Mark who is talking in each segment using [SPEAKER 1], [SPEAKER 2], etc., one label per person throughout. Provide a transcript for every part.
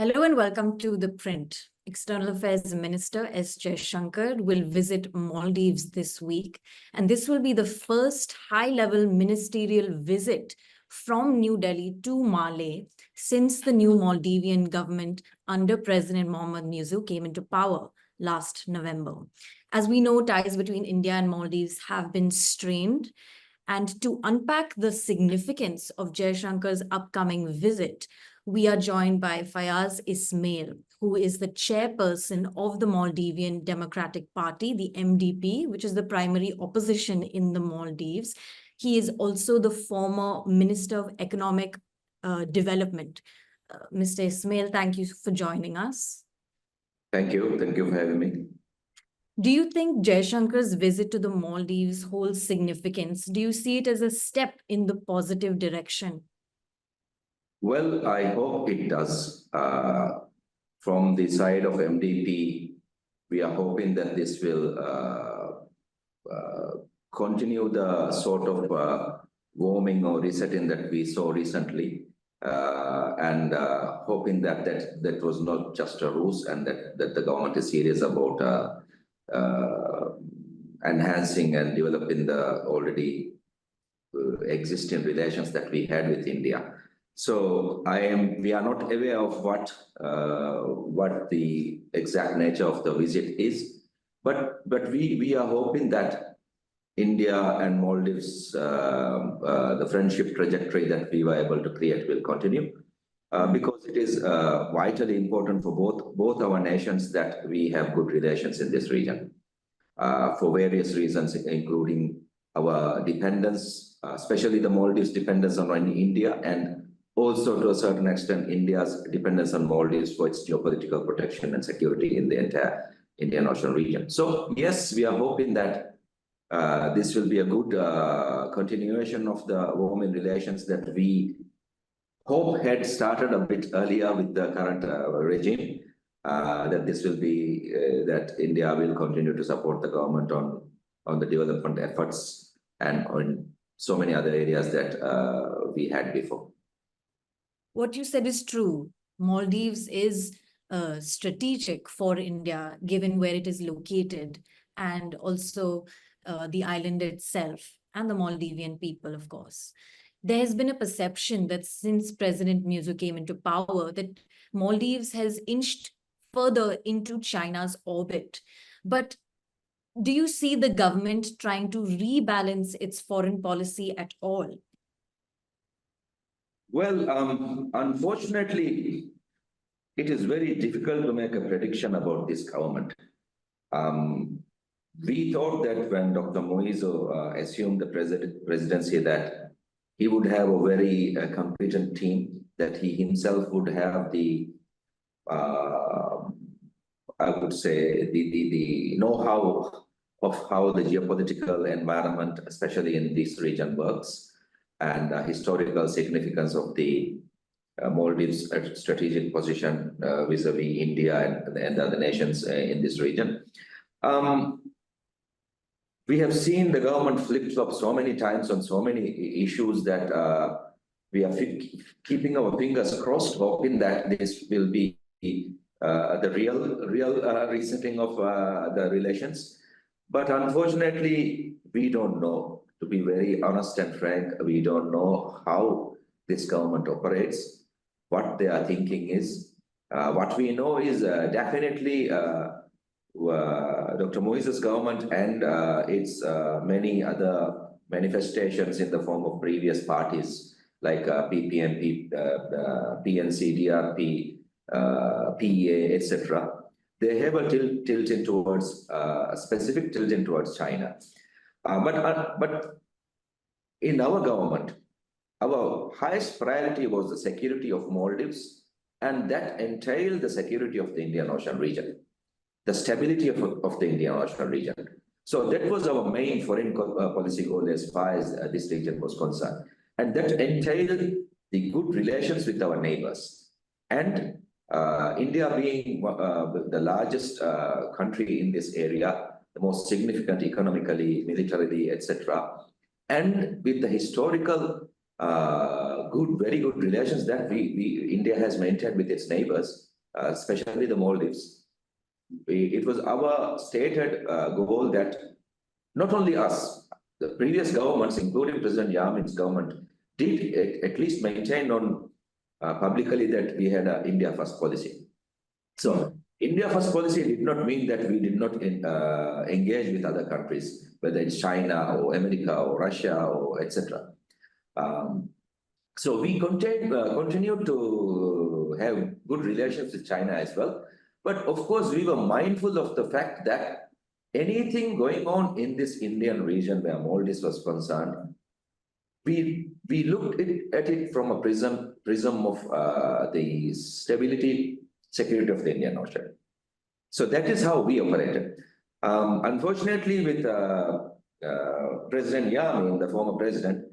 [SPEAKER 1] Hello and welcome to The Print. External Affairs Minister S. Jaishankar will visit Maldives this week, and this will be the first high-level ministerial visit from New Delhi to Malé since the new Maldivian government under President Muizzu came into power last November. As we know, ties between India and Maldives have been strained, and to unpack the significance of Jaishankar's upcoming visit, we are joined by Fayyaz Ismail, who is the chairperson of the Maldivian Democratic Party, the MDP, which is the primary opposition in the Maldives. He is also the former Minister of Economic Development. Mr. Ismail, thank you for joining us.
[SPEAKER 2] Thank you. Thank you for having me.
[SPEAKER 1] Do you think Jaishankar's visit to the Maldives holds significance? Do you see it as a step in the positive direction?
[SPEAKER 2] Well, I hope it does. From the side of MDP, we are hoping that this will continue the sort of warming or resetting that we saw recently, and hoping that that was not just a ruse, and that the government is serious about enhancing and developing the already existing relations that we had with India. So we are not aware of what the exact nature of the visit is, but we are hoping that India and Maldives, the friendship trajectory that we were able to create will continue, because it is vitally important for both our nations that we have good relations in this region, for various reasons, including our dependence, especially the Maldives' dependence on India, and also to a certain extent India's dependence on Maldives for its geopolitical protection and security in the entire Indian Ocean region. So yes, we are hoping that this will be a good continuation of the warming relations that we hope had started a bit earlier with the current regime. That this will be that India will continue to support the government on the development efforts and on so many other areas that we had before.
[SPEAKER 1] What you said is true. Maldives is strategic for India, given where it is located, and also the island itself and the Maldivian people, of course. There has been a perception that since President Muizzu came into power, that Maldives has inched further into China's orbit. But do you see the government trying to rebalance its foreign policy at all?
[SPEAKER 2] Well, unfortunately, it is very difficult to make a prediction about this government. We thought that when Dr. Muizzu assumed the presidency, that he would have a very competent team, that he himself would have the, I would say, the know-how of how the geopolitical environment, especially in this region, works, and historical significance of the Maldives' strategic position vis-a-vis India and the other nations in this region. We have seen the government flip-flop so many times on so many issues that we are keeping our fingers crossed, hoping that this will be the real resetting of the relations. But unfortunately, we don't know. To be very honest and frank, we don't know how this government operates, what their thinking is. What we know is definitely Dr. Muizzu's government and its many other manifestations in the form of previous parties like PPMP, PNC, DRP, PEA, etc. They have a tilting towards a specific tilting towards China. But in our government, our highest priority was the security of Maldives, and that entailed the security of the Indian Ocean region, the stability of the Indian Ocean region. So that was our main foreign policy goal as far as this region was concerned. And that entailed the good relations with our neighbors. And India being the largest country in this area, the most significant economically, militarily, etc., and with the historical very good relations that India has maintained with its neighbors, especially the Maldives. It was our stated goal that not only us, the previous governments, including President Yamin's government, did at least maintain on publicly that we had an India first policy. So India first policy did not mean that we did not engage with other countries, whether it's China or America or Russia or etc. So we continue to have good relations with China as well. But of course, we were mindful of the fact that anything going on in this Indian region where Maldives was concerned, we looked at it from a prism of the stability, security of the Indian Ocean. So that is how we operated. Unfortunately, with President Yamin, the former president,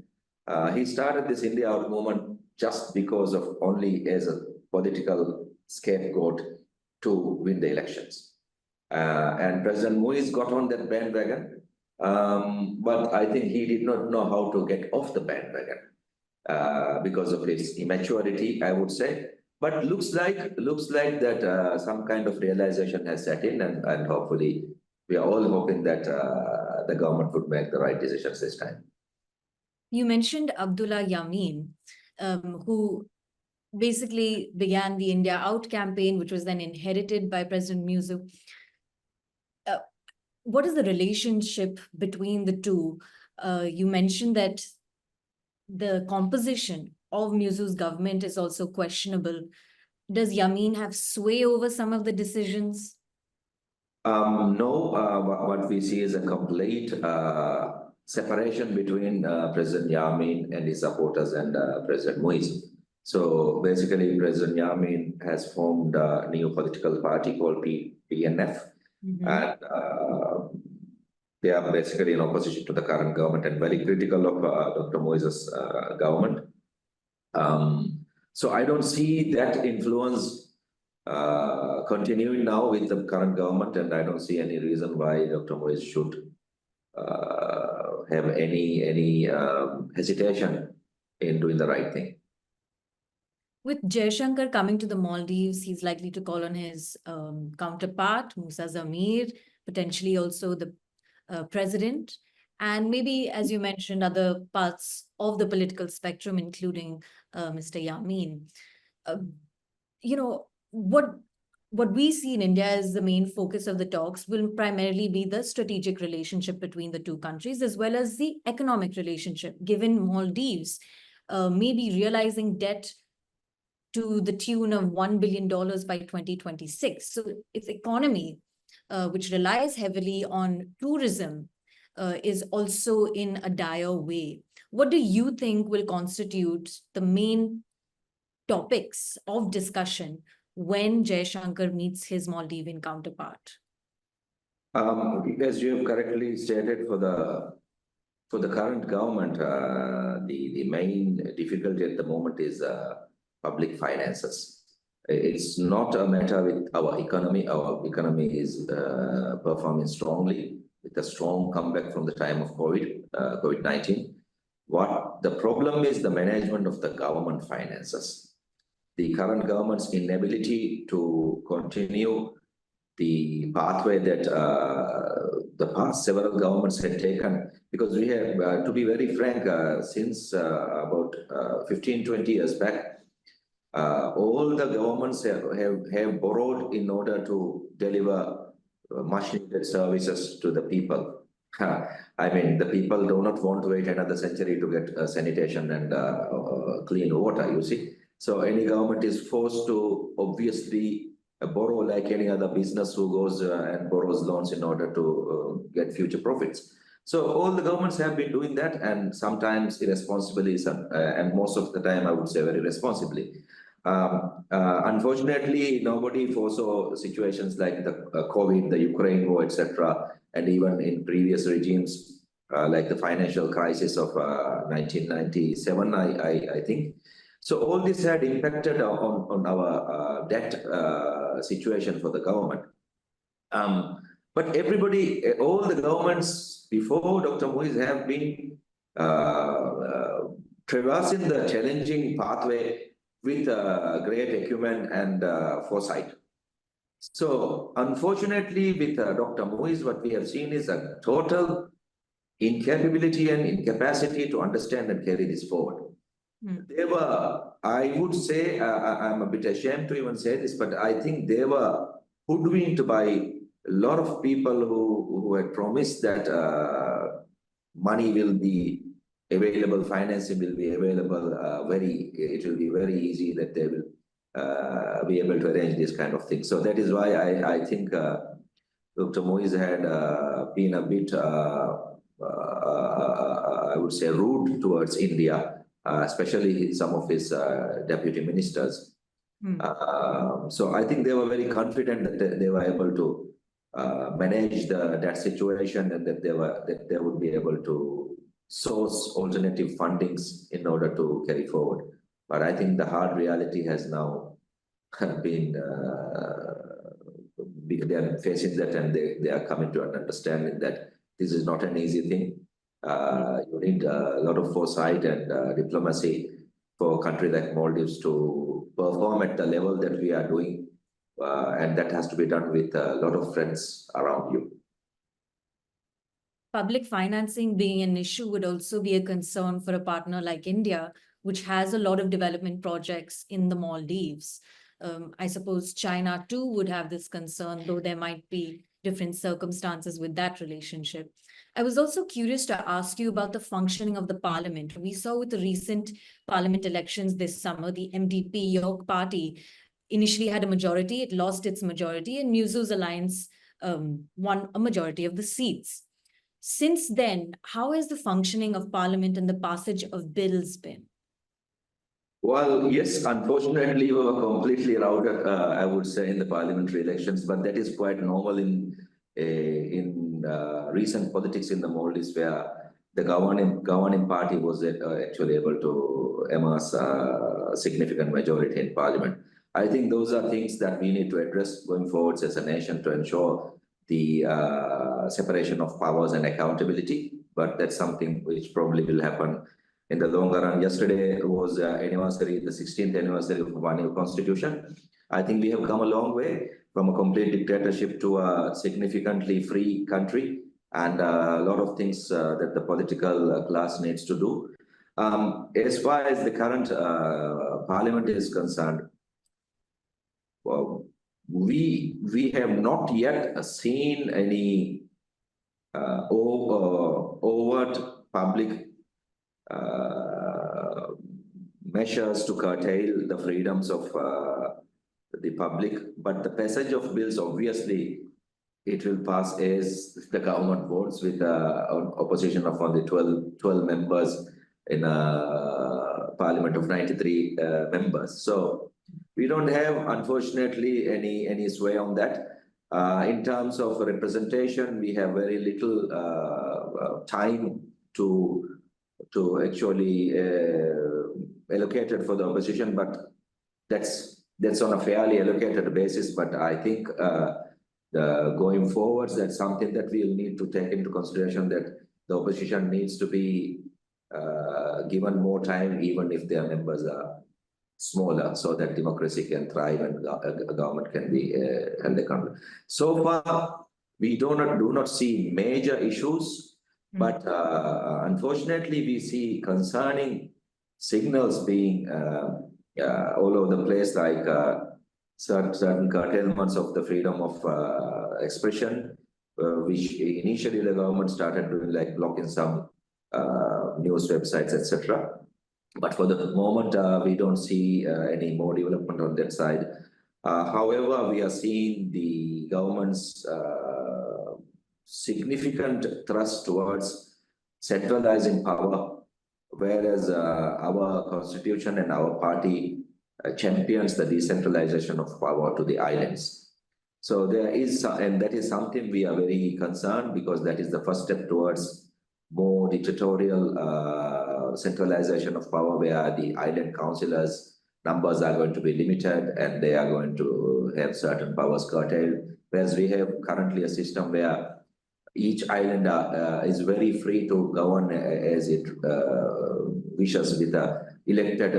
[SPEAKER 2] he started this India Out movement just because of only as a political scapegoat to win the elections. And President Muizzu got on that bandwagon, but I think he did not know how to get off the bandwagon because of his immaturity, I would say. But looks like that some kind of realization has set in, and hopefully we are all hoping that the government would make the right decisions this time.
[SPEAKER 1] You mentioned Abdullah Yamin, who basically began the India Out campaign, which was then inherited by President Muizzu. What is the relationship between the two? You mentioned that the composition of Muizzu's government is also questionable. Does Yamin have sway over some of the decisions?
[SPEAKER 2] No, what we see is a complete separation between President Yamin and his supporters and President Muizzu. So basically, President Yamin has formed a new political party called PNF. And they are basically in opposition to the current government and very critical of Dr. Muizzu's government. So I don't see that influence continuing now with the current government, and I don't see any reason why Dr. Muizzu should have any hesitation in doing the right thing.
[SPEAKER 1] With Jaishankar coming to the Maldives, he's likely to call on his counterpart, Musa Zamir, potentially also the president, and maybe, as you mentioned, other parts of the political spectrum, including Mr. Yamin. What we see in India as the main focus of the talks will primarily be the strategic relationship between the two countries, as well as the economic relationship, given Maldives may be realizing debt to the tune of $1 billion by 2026. So its economy, which relies heavily on tourism, is also in a dire way. What do you think will constitute the main topics of discussion when Jaishankar meets his Maldivian counterpart?
[SPEAKER 2] As you have correctly stated, for the current government, the main difficulty at the moment is public finances. It's not a matter with our economy. Our economy is performing strongly with a strong comeback from the time of COVID-19. What the problem is, the management of the government finances. The current government's inability to continue the pathway that the past several governments had taken, because we have, to be very frank, since about 15-20 years back, all the governments have borrowed in order to deliver much needed services to the people. I mean, the people do not want to wait another century to get sanitation and clean water, you see. So any government is forced to obviously borrow like any other business who goes and borrows loans in order to get future profits. So all the governments have been doing that, and sometimes irresponsibly, and most of the time I would say very responsibly. Unfortunately, nobody foresaw situations like the COVID, the Ukraine war, etc., and even in previous regimes like the financial crisis of 1997, I think. So all this had impacted on our debt situation for the government. But everybody, all the governments before Dr. Muizzu have been traversing the challenging pathway with great acumen and foresight. So unfortunately, with Dr. Muizzu, what we have seen is a total incapability and incapacity to understand and carry this forward. They were, I would say, I'm a bit ashamed to even say this, but I think they were hoodwinked by a lot of people who had promised that money will be available, financing will be available, it will be very easy that they will be able to arrange this kind of thing. So that is why I think Dr. Muizzu had been a bit, I would say, rude towards India, especially some of his deputy ministers. So I think they were very confident that they were able to manage that situation, and that they would be able to source alternative fundings in order to carry forward. But I think the hard reality has now been, they are facing that, and they are coming to an understanding that this is not an easy thing. You need a lot of foresight and diplomacy for a country like Maldives to perform at the level that we are doing. And that has to be done with a lot of friends around you.
[SPEAKER 1] Public financing being an issue would also be a concern for a partner like India, which has a lot of development projects in the Maldives. I suppose China too would have this concern, though there might be different circumstances with that relationship. I was also curious to ask you about the functioning of the parliament. We saw with the recent parliament elections this summer, the MDP York party initially had a majority, it lost its majority, and Muizzu's alliance won a majority of the seats. Since then, how has the functioning of parliament and the passage of bills been?
[SPEAKER 2] Well, yes, unfortunately, we were completely routed, I would say, in the parliamentary elections, but that is quite normal in recent politics in the Maldives, where the governing party was actually able to amass a significant majority in parliament. I think those are things that we need to address going forwards as a nation to ensure the separation of powers and accountability, but that's something which probably will happen in the longer run. Yesterday was the 16th anniversary of our new constitution. I think we have come a long way from a complete dictatorship to a significantly free country, and a lot of things that the political class needs to do. As far as the current parliament is concerned, well, we have not yet seen any overt public measures to curtail the freedoms of the public, but the passage of bills, obviously, it will pass as the government votes with an opposition of only 12 members in a parliament of 93 members. So we don't have, unfortunately, any sway on that. In terms of representation, we have very little time to actually allocated for the opposition, but that's on a fairly allocated basis. But I think going forwards, that's something that we'll need to take into consideration, that the opposition needs to be given more time, even if their members are smaller, so that democracy can thrive and a government can be held accountable. So far, we do not see major issues, but unfortunately, we see concerning signals being all over the place, like certain curtailments of the freedom of expression, which initially the government started doing, like blocking some news websites, etc. But for the moment, we don't see any more development on that side. However, we are seeing the government's significant thrust towards centralizing power, whereas our constitution and our party champions the decentralization of power to the islands. So there is, and that is something we are very concerned, because that is the first step towards more dictatorial centralization of power, where the island councillors' numbers are going to be limited and they are going to have certain powers curtailed. Whereas we have currently a system where each island is very free to govern as it wishes, with a elected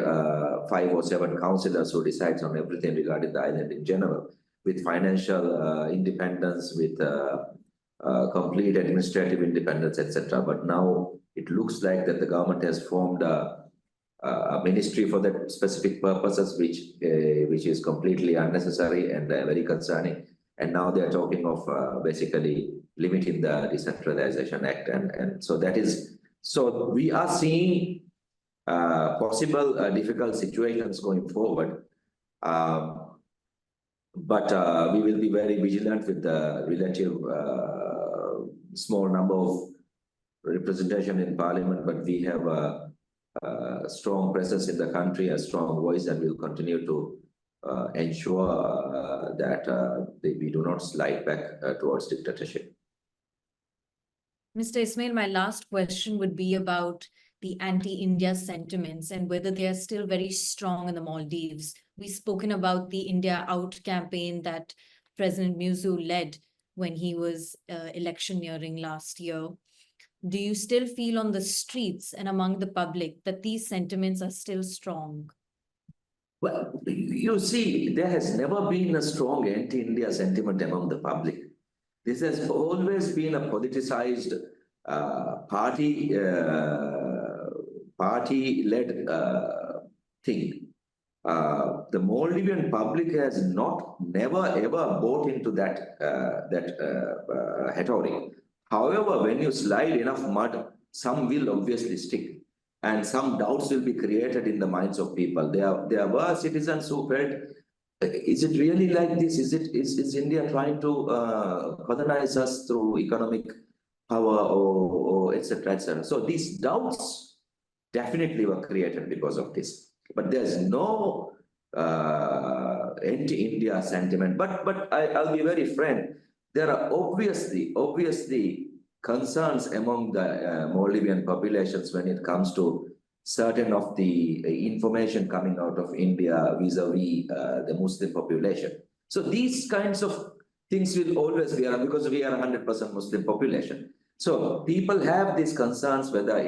[SPEAKER 2] 5 or 7 councillors who decides on everything regarding the island in general, with financial independence, with complete administrative independence, etc. But now it looks like that the government has formed a ministry for that specific purposes, which is completely unnecessary and very concerning. And now they are talking of basically limiting the Decentralization Act, and so that is, so we are seeing possible difficult situations going forward. But we will be very vigilant with the relative small number of representation in Parliament, but we have a strong presence in the country, a strong voice, and we'll continue to ensure that we do not slide back towards dictatorship.
[SPEAKER 1] Mr. Ismail, my last question would be about the anti-India sentiments and whether they are still very strong in the Maldives. We've spoken about the India Out campaign that President Muizzu led when he was electioneering last year. Do you still feel on the streets and among the public that these sentiments are still strong?
[SPEAKER 2] Well, you see, there has never been a strong anti-India sentiment among the public. This has always been a politicized party-led thing. The Maldivian public has never ever bought into that rhetoric. However, when you slide enough mud, some will obviously stick, and some doubts will be created in the minds of people. There were citizens who felt, is it really like this? Is India trying to colonize us through economic power or etc. etc. So these doubts definitely were created because of this. But there's no anti-India sentiment. But I'll be very frank. There are obviously concerns among the Maldivian populations when it comes to certain of the information coming out of India vis-a-vis the Muslim population. So these kinds of things will always be around because we are 100% Muslim population. So people have these concerns whether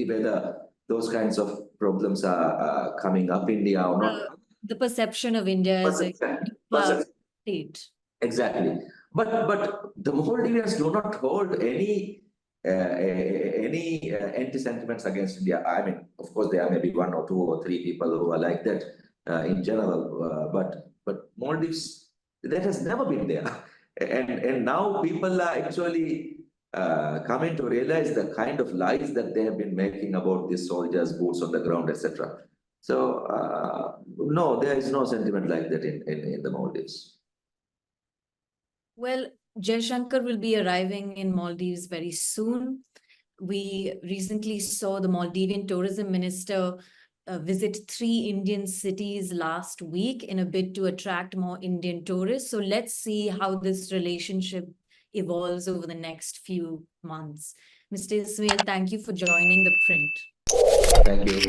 [SPEAKER 2] whether those kinds of problems are coming up India or not.
[SPEAKER 1] The perception of India as a state.
[SPEAKER 2] Exactly. But the Maldivians do not hold any anti-sentiments against India. I mean, of course, there are maybe 1 or 2 or 3 people who are like that in general. But Maldives, that has never been there. And now people are actually coming to realize the kind of lies that they have been making about these soldiers, boots on the ground, etc. So no, there is no sentiment like that in the Maldives.
[SPEAKER 1] Well, Jaishankar will be arriving in Maldives very soon. We recently saw the Maldivian tourism minister visit 3 Indian cities last week in a bid to attract more Indian tourists. So let's see how this relationship evolves over the next few months. Mr. Ismail, thank you for joining The Print.
[SPEAKER 2] Thank you.